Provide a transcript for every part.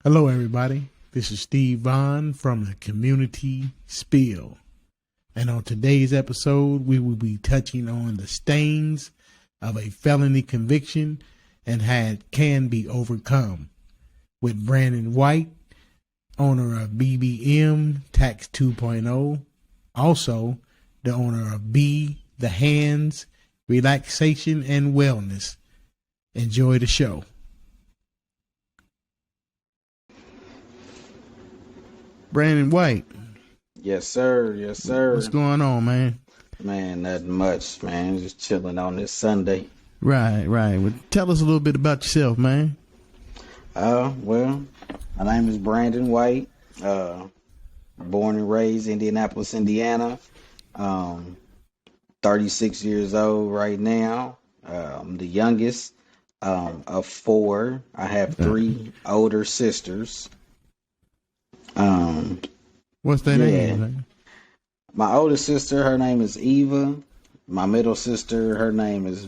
Hello, everybody. This is Steve Vaughn from the Community Spill. And on today's episode, we will be touching on the stains of a felony conviction and how it can be overcome with Brandon White, owner of BBM Tax 2.0, also the owner of The Hands, Relaxation and Wellness. Enjoy the show. Brandon White. Yes, sir. Yes, sir. What's going on, man? Man, nothing much, man. Just chilling on this Sunday. Right. Well, tell us a little bit about yourself, man. Well, my name is Brandon White. Born and raised Indianapolis, Indiana. 36 years old right now. I'm the youngest of four. I have three older sisters. What's their name, man? My oldest sister, her name is Eva. My middle sister, her name is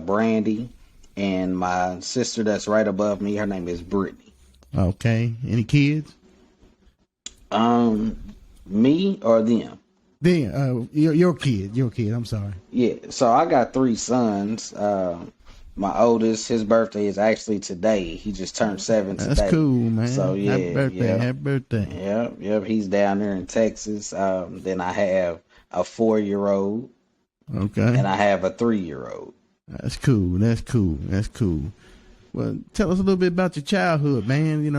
Brandy. And my sister that's right above me, her name is Brittany. Okay. Any kids? Me or them? Your kid. I'm sorry. Yeah, so I got three sons. My oldest, his birthday is actually today. He just turned 7 today. That's cool, man. So yeah, happy birthday. Happy birthday. Yep. He's down there in Texas. Then I have a 4-year-old. Okay. And I have a 3-year-old. That's cool. Well, tell us a little bit about your childhood, man. Your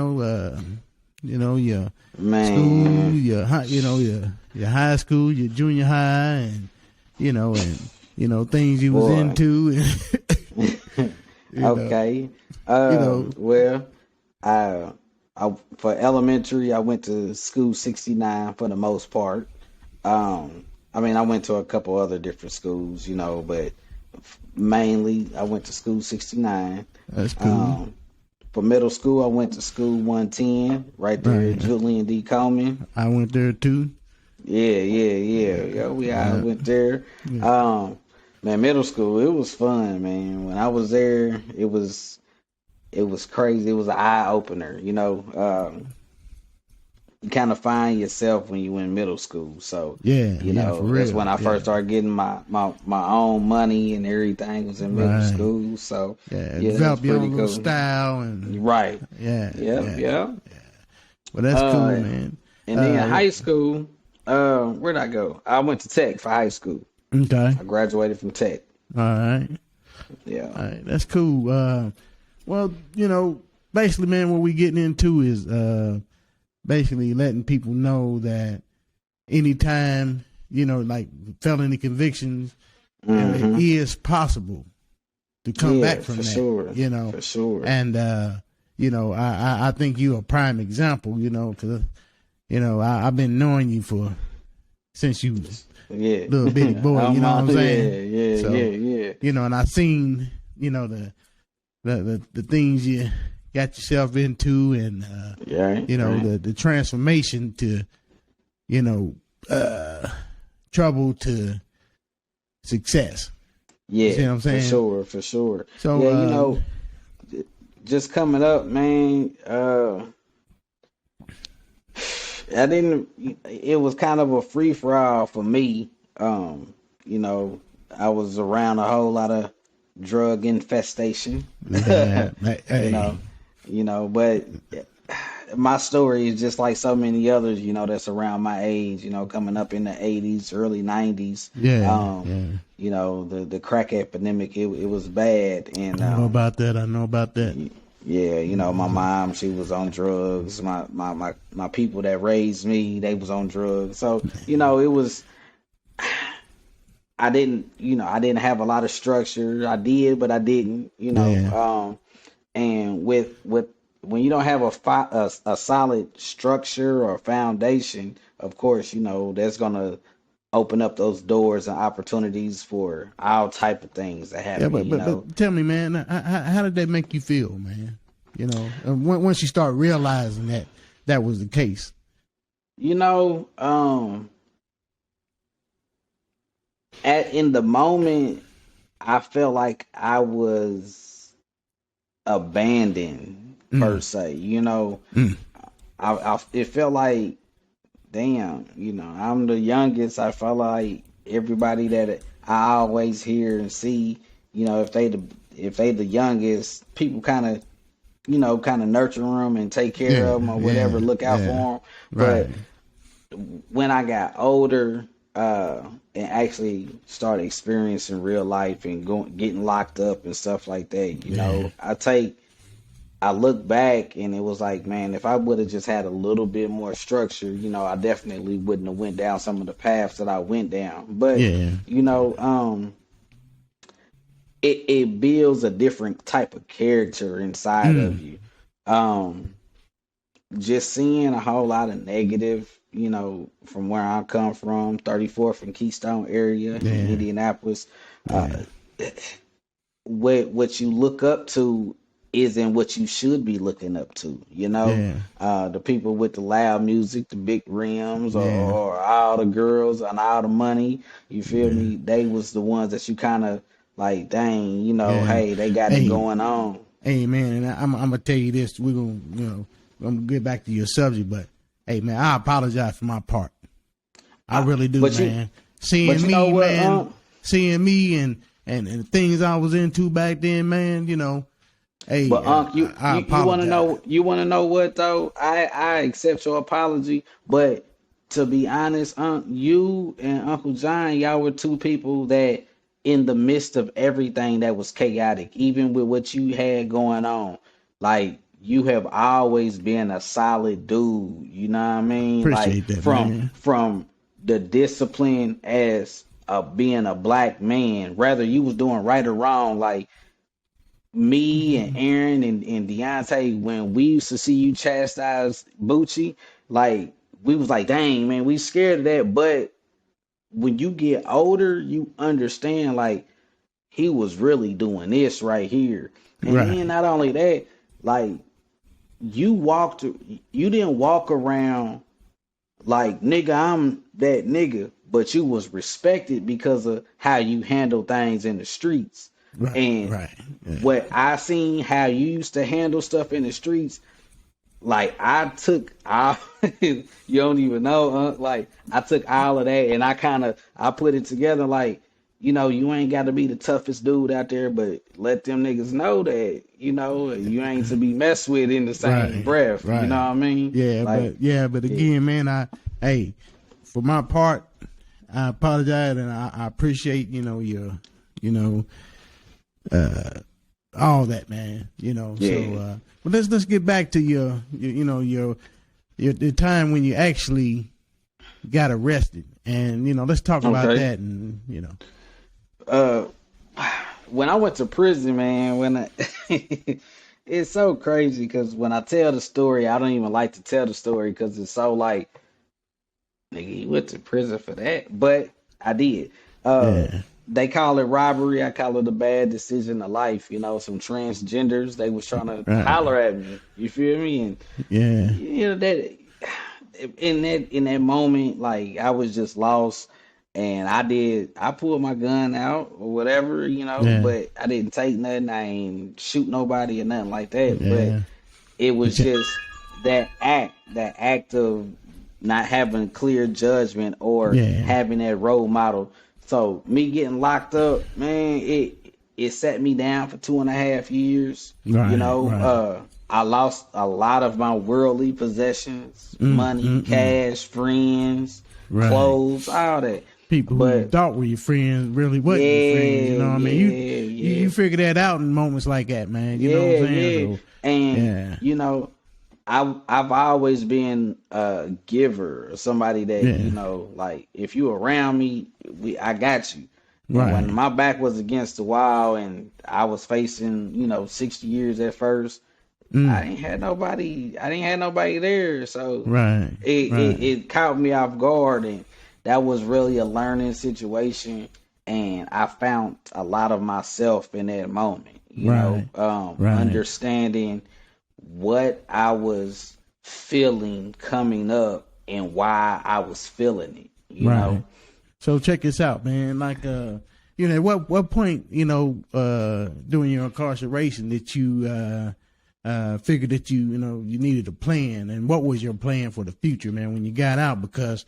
school, your high school, your junior high, and things you was into. Okay. Well, I for elementary, I went to school 69 for the most part. I went to a couple other different schools, but mainly I went to school 69. That's cool. For middle school, I went to school 110 right there at Julian D. Coleman. I went there too. Yeah. I went there. Yeah. Man, middle school, it was fun, man. When I was there, it was crazy. It was an eye opener, You kind of find yourself when you in middle school. So that's when I first started getting my own money and everything was in middle school. So develop your own little style and right. Yeah. Well, that's cool, man. And then in high school, where'd I go? I went to Tech for high school. Okay. I graduated from Tech. All right. Yeah. All right. That's cool. Well, basically, man, what we getting into is basically letting people know that anytime, like felony convictions, it is possible to come back from that. Sure. For sure. And, I think you're a prime example, because, I've been knowing you since you was little bitty boy, you know what I'm saying? Yeah. And I seen, the things you got yourself into and, the transformation to, trouble to success. Yeah. You see what I'm saying? For sure. So, just coming up, man, it was kind of a free for all for me. I was around a whole lot of drug infestation. Hey. But my story is just like so many others, that's around my age, coming up in the 80s, early 90s. The crack epidemic, it was bad. And I know about that. Yeah, my mom, she was on drugs. My people that raised me, they was on drugs. So, it was, I didn't have a lot of structure. I did, but I didn't, and with when you don't have a solid structure or foundation, of course, that's going to open up those doors and opportunities for all type of things that happen. But tell me, man, how did that make you feel, man? Once you start realizing that was the case. In the moment, I felt like I was abandoned per se. You know, it felt like, damn, you know, I'm the youngest. I felt like everybody that I always hear and see, you know, if they the youngest, people kind of, you know, kind of nurture them and take care of them or whatever, look out for them. But when I got older, and actually started experiencing real life and getting locked up and stuff like that, you know, I look back and it was like, man, if I would have just had a little bit more structure, you know, I definitely wouldn't have went down some of the paths that I went down. But, you know, it builds a different type of character inside of you. Just seeing a whole lot of negative, you know, from where I come from, 34th and Keystone area in Indianapolis, what you look up to isn't what you should be looking up to, you know. The people with the loud music, the big rims, or all the girls and all the money, you feel me? They was the ones that you kind of like, dang, you know, hey, they got it going on. Hey man, and I'm gonna tell you this, we're gonna, you know, I'm gonna get back to your subject, but hey man, I apologize for my part. I really do, man. Seeing me and things I was into back then, man, you know. Hey, but you want to know what though? I accept your apology, but to be honest, you and Uncle John, y'all were two people that in the midst of everything that was chaotic, even with what you had going on, like you have always been a solid dude. You know what I mean? Appreciate like that, from the discipline as being a black man, whether you was doing right or wrong, like me and Aaron and Deontay, when we used to see you chastise Bucci, like we was like, dang man, we scared of that. But when you get older, you understand like he was really doing this right here. And then not only that, like you didn't walk around like, nigga, I'm that nigga, but you was respected because of how you handle things in the streets. What I seen how you used to handle stuff in the streets, like you don't even know, like I took all of that and I put it together like, you know, you ain't got to be the toughest dude out there, but let them niggas know that, you know, you ain't to be messed with in the same breath. You know what I mean? But again, man, for my part, I apologize and I appreciate, you know, your, you know, all that, man, you know. So but let's get back to your you know, your the time when you actually got arrested, and you know, let's talk about that. And you know, when I went to prison, man, it's so crazy because when I tell the story, I don't even like to tell the story because it's so like, nigga, he went to prison for that, but I did. They call it robbery. I call it a bad decision of life. You know, some transgenders, they was trying to holler at me. You feel me? And you know that in that moment, like I was just lost, and I pulled my gun out or whatever, you know, but I didn't take nothing. I ain't shoot nobody or nothing like that. But it was just that act of not having clear judgment or having that role model. So me getting locked up, man, it set me down for 2.5 years. You know, I lost a lot of my worldly possessions, money, cash, friends, clothes, all that. People who you thought were your friends really wasn't your friends. You know what I mean? You figure that out in moments like that, man. You know what I'm saying? So, and you know, I've always been a giver, somebody that you know, like if you around me, I got you. When my back was against the wall and I was facing, you know, 60 years at first, I didn't have nobody there. So it caught me off guard, and that was really a learning situation. And I found a lot of myself in that moment, you know, understanding what I was feeling coming up and why I was feeling it, you know. So check this out, man. Like, you know, what point, you know, during your incarceration did you figured that you needed a plan. And what was your plan for the future, man, when you got out? Because,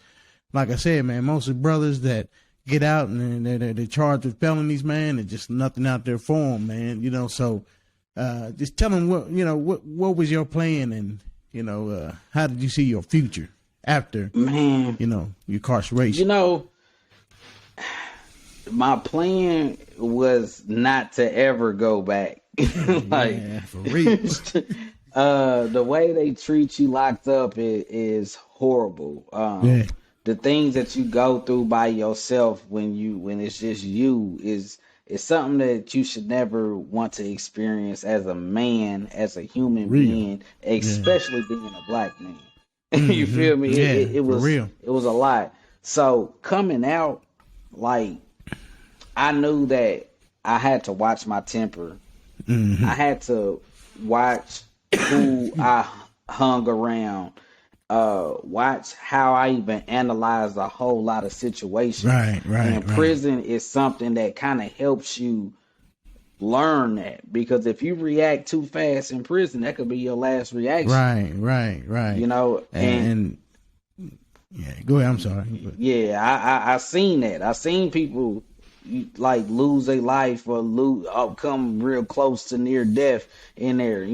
like I said, man, most of the brothers that get out and they're charged with felonies, man, there's just nothing out there for them, man. So just tell them what was your plan, and how did you see your future after, man, your incarceration? My plan was not to ever go back. Yeah, for real. The way they treat you locked up is horrible. The things that you go through by yourself when it's just you is something that you should never want to experience as a man, as a human being, especially being a black man. You feel me? Yeah, it was real. It was a lot. So coming out, like, I knew that I had to watch my temper. I had to watch who I hung around. Watch how I even analyzed a whole lot of situations. Right. And prison is something that kind of helps you learn that, because if you react too fast in prison, that could be your last reaction. Right. And yeah, go ahead. I'm sorry. Yeah, I seen that. I seen people like lose their life or come real close to near death in there,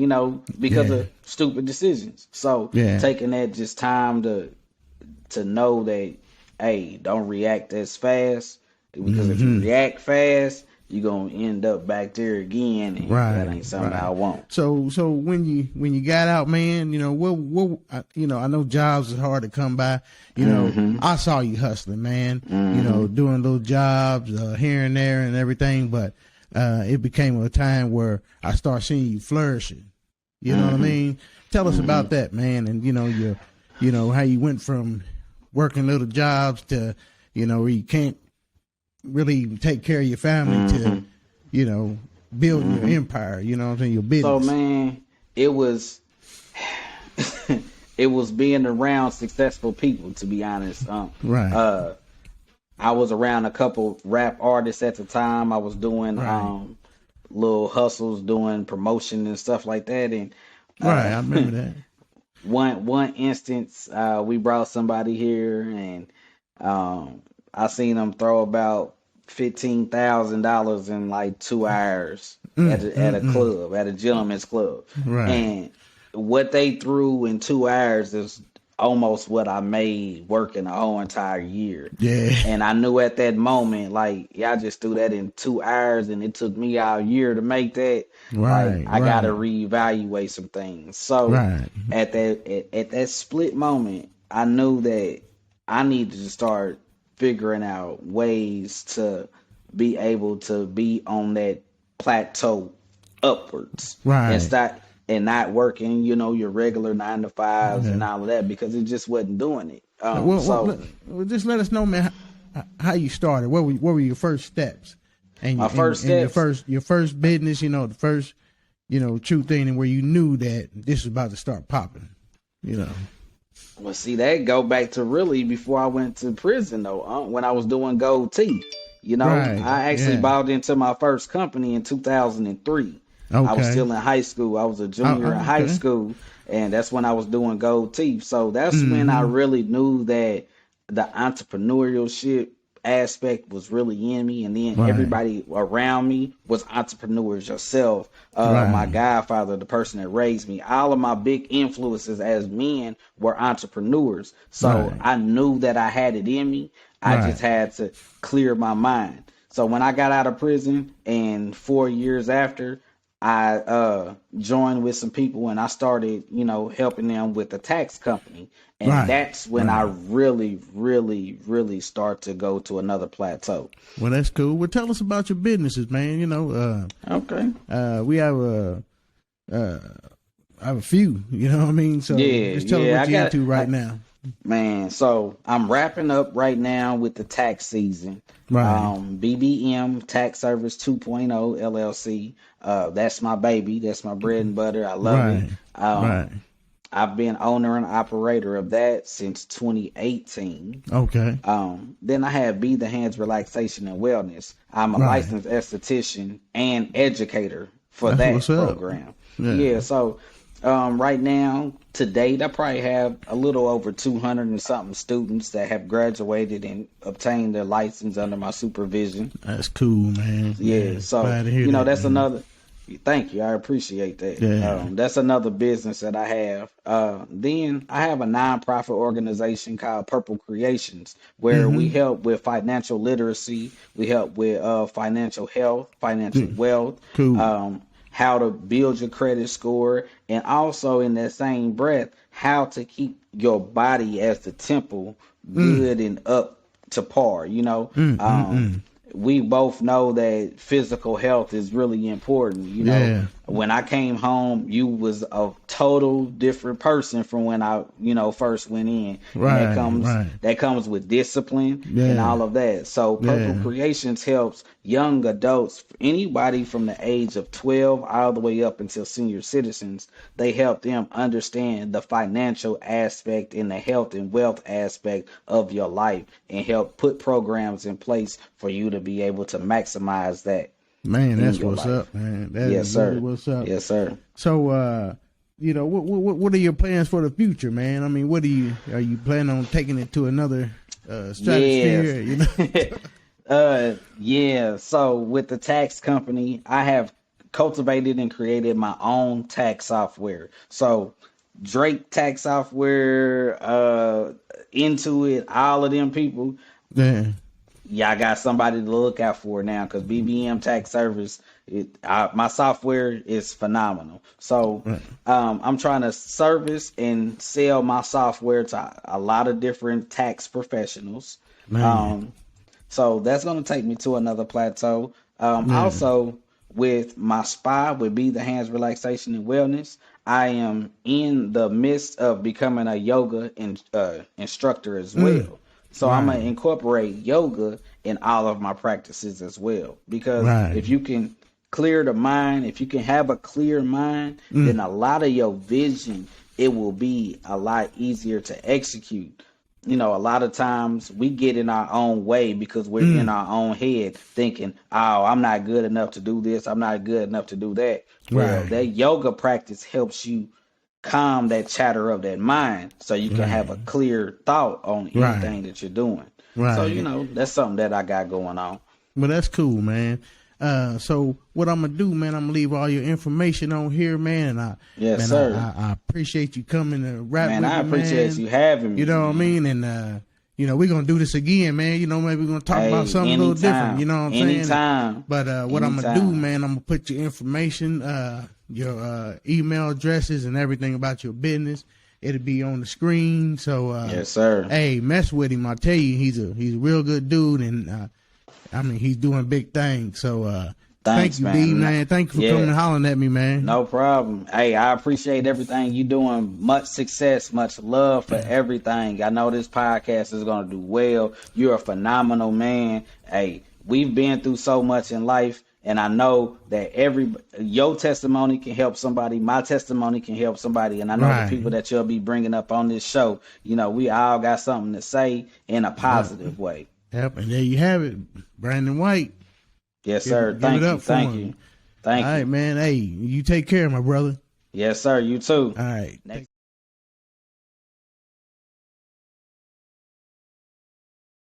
because of stupid decisions. So taking that just time to know that, hey, don't react as fast, because if you react fast, you're gonna end up back there again, and that ain't something I want. So when you got out, man, what I know jobs is hard to come by. I saw you hustling, man. Doing little jobs here and there and everything, but it became a time where I started seeing you flourishing. You know what I mean? Tell us about that, man, and how you went from working little jobs to where you can't really take care of your family to, building your empire, your business. So, man, it was it was being around successful people, to be honest. Right. I was around a couple rap artists at the time. I was doing little hustles, doing promotion and stuff like that. And I remember that. One instance, we brought somebody here, and I seen them throw about $15,000 in like 2 hours at a club, at a gentleman's club. Right. And what they threw in 2 hours is almost what I made working a whole entire year. Yeah. And I knew at that moment, like, y'all just threw that in 2 hours, and it took me a year to make that. Right. I gotta reevaluate some things. So at that split moment, I knew that I needed to start figuring out ways to be able to be on that plateau upwards, and not working, your regular 9 to 5s and all of that, because it just wasn't doing it. Well, just let us know, man, how you started. What were your first steps? And my first steps, your first business, the first, true thing, and where you knew that this was about to start popping, Well, see, that go back to really before I went to prison, though. When I was doing gold teeth, I actually bought into my first company in 2003. Okay. I was still in high school. I was a junior in high school, and that's when I was doing gold teeth. So that's when I really knew that the entrepreneurship aspect was really in me, and then everybody around me was entrepreneurs yourself. My godfather, the person that raised me, all of my big influences as men were entrepreneurs. So I knew that I had it in me. I just had to clear my mind. So when I got out of prison, and 4 years after, I joined with some people, and I started, helping them with the tax company. And that's when I really, really, really start to go to another plateau. Well, that's cool. Well, tell us about your businesses, man. Okay. We have I have a few, you know what I mean? So just tell us what you're into right now. Man, so I'm wrapping up right now with the tax season. BBM Tax Service 2.0 LLC. That's my baby. That's my bread and butter. I love it. I've been owner and operator of that since 2018. Okay. Then I have Be the Hands Relaxation and Wellness. I'm a licensed esthetician and educator for That's that program. Yeah. So right now, to date, I probably have a little over 200 and something students that have graduated and obtained their license under my supervision. That's cool, man. Yeah. So that's man. another. Thank you. I appreciate that. Yeah. That's another business that I have. Then I have a nonprofit organization called Purple Creations, where we help with financial literacy. We help with financial health, financial wealth, Cool. how to build your credit score, and also in that same breath, how to keep your body as the temple good and up to par. We both know that physical health is really important. When I came home, you was a total different person from when I, first went in. Right. And that comes with discipline and all of that. So Purple Creations helps young adults, anybody from the age of 12 all the way up until senior citizens. They help them understand the financial aspect and the health and wealth aspect of your life, and help put programs in place for you to be able to maximize that. Man, that's what's up, man. That is really what's up. Yes, sir. So, what are your plans for the future, man? I mean, are you planning on taking it to another stratosphere? Yeah. So with the tax company, I have cultivated and created my own tax software. So Drake tax software, Intuit, all of them people. Yeah, I got somebody to look out for now, because BBM Tax Service, my software is phenomenal. So I'm trying to service and sell my software to a lot of different tax professionals. So that's going to take me to another plateau. Also, with my spa, with Be the Hands Relaxation and Wellness, I am in the midst of becoming a yoga instructor as well. So I'm going to incorporate yoga in all of my practices as well. Because if you can clear the mind, if you can have a clear mind, then a lot of your vision, it will be a lot easier to execute. A lot of times we get in our own way because we're in our own head thinking, oh, I'm not good enough to do this. I'm not good enough to do that. Well, that yoga practice helps you calm that chatter of that mind, so you can have a clear thought on anything that you're doing. So, that's something that I got going on. Well, that's cool, man. So what I'm gonna do, man, I'm gonna leave all your information on here, man. And I appreciate you coming to rap with me, I appreciate you having me. You know what I mean? And we're gonna do this again, man. Maybe we're gonna talk about something a little different. You know what I'm saying? Anytime. But what I'm gonna do, man, I'm gonna put your information, your email addresses and everything about your business. It'll be on the screen. So yes, sir. Hey, mess with him. I tell you, he's a real good dude, and he's doing big things. So thanks, thank you, D, man. Thank you for coming and hollering at me, man. No problem. Hey, I appreciate everything you doing. Much success, much love for everything. I know this podcast is gonna do well. You're a phenomenal man. Hey, we've been through so much in life. And I know that your testimony can help somebody. My testimony can help somebody. And I know the people that you'll be bringing up on this show, we all got something to say in a positive way. Yep. And there you have it. Brandon White. Yes, sir. Thank you. Thank you. All right, man. Hey, you take care, my brother. Yes, sir. You too. All right. Next.